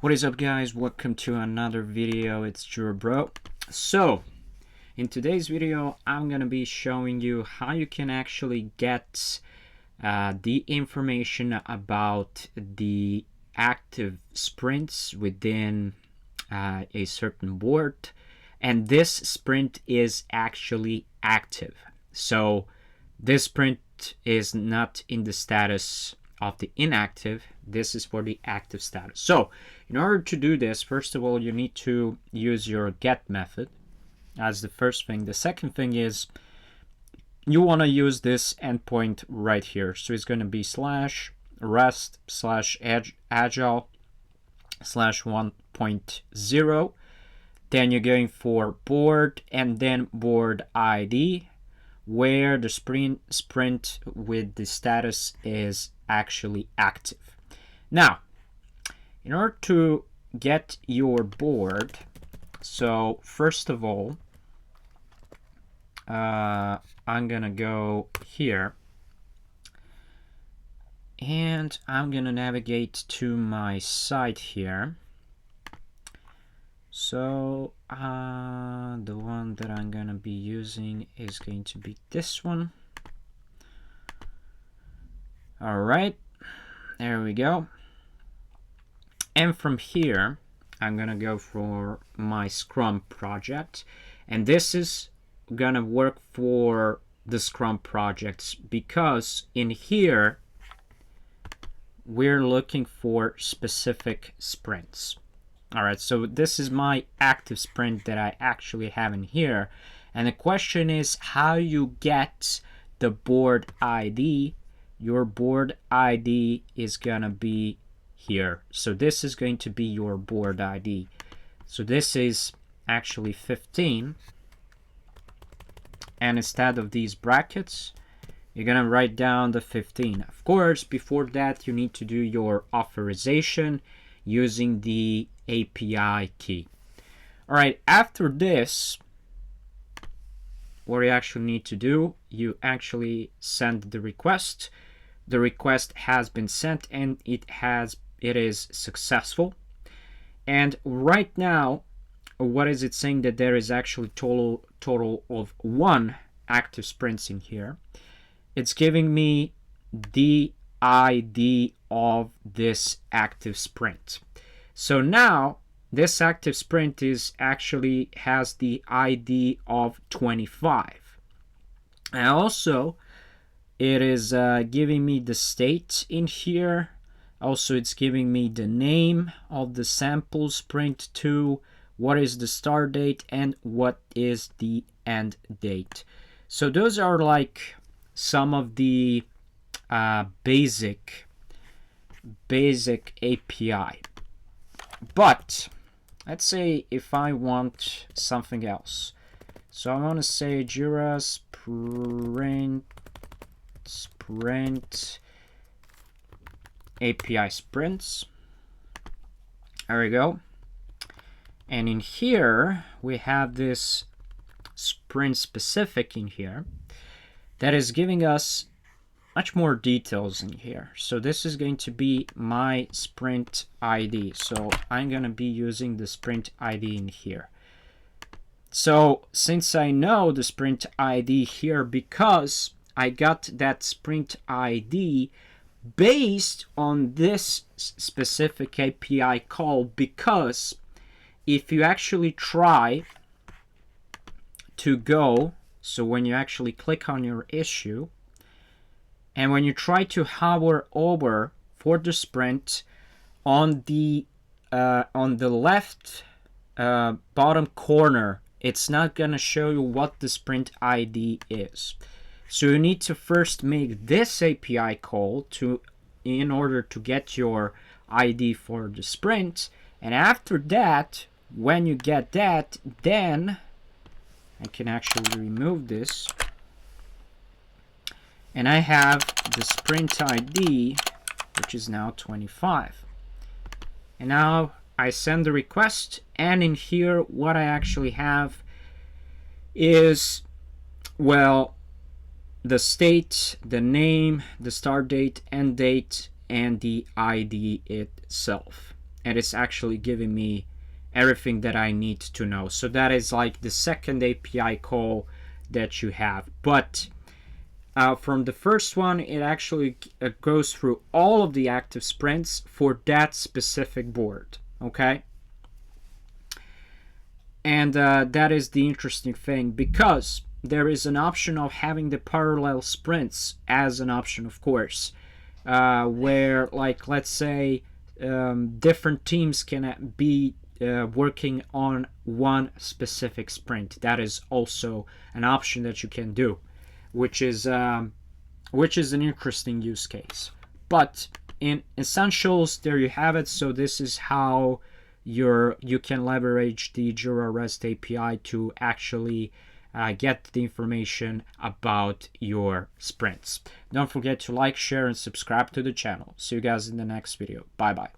What is up, guys? Welcome to another video. It's Jira Bro. So in today's video I'm gonna be showing you how you can actually get the information about the active sprints within a certain board, and this sprint is actually active. So this sprint is not in the status of the inactive. This is for the active status. So in order to do this, first of all, you need to use your get method as the first thing. The second thing is you want to use this endpoint right here. So it's going to be /rest/agile/1.0. Then you're going for board and then board ID, where the sprint with the status is actually active. Now, in order to get your board, so first of all, I'm gonna go here and I'm gonna navigate to my site here. So the one that I'm gonna be using is going to be this one. All right, there we go. And from here I'm gonna go for my Scrum project, and this is gonna work for the Scrum projects because in here we're looking for specific sprints. All right, so this is my active sprint that I actually have in here, and the question is how you get the board ID. Your board ID is gonna be here. So this is going to be your board ID. So this is actually 15, and instead of these brackets you're gonna write down the 15. Of course, before that you need to do your authorization using the API key. All right, after this, what you actually need to do, you actually send the request. The request has been sent and it is successful. And right now, what is it saying? That there is actually total of 1 active sprints in here. It's giving me the ID of this active sprint. So now this active sprint actually has the ID of 25. And also it is giving me the state in here. Also, it's giving me the name of the sample sprint too, what is the start date, and what is the end date. So those are like some of the basic API. But let's say if I want something else. So I want to say Jira sprint API sprints. There we go. And in here we have this sprint specific in here that is giving us much more details in here. So this is going to be my sprint ID. So I'm going to be using the sprint ID in here. So since I know the sprint ID here, because I got that sprint ID based on this specific API call, because if you actually try to go, so when you actually click on your issue and when you try to hover over for the sprint, on the left bottom corner, it's not gonna show you what the sprint ID is. So you need to first make this API call in order to get your ID for the sprint, and after that, when you get that, then I can actually remove this, and I have the sprint ID, which is now 25. And now I send the request, and in here what I actually have is, well, the state, the name, the start date, end date, and the ID itself. and it's actually giving me everything that I need to know. So that is like the second API call that you have. But from the first one, it actually goes through all of the active sprints for that specific board. Okay. And that is the interesting thing, because there is an option of having the parallel sprints as an option, of course, where, like, let's say different teams can be working on one specific sprint. That is also an option that you can do, which is an interesting use case. But in essentials, there you have it. So this is how you can leverage the Jira REST API to actually get the information about your sprints. Don't forget to like, share, and subscribe to the channel. See you guys in the next video. Bye bye.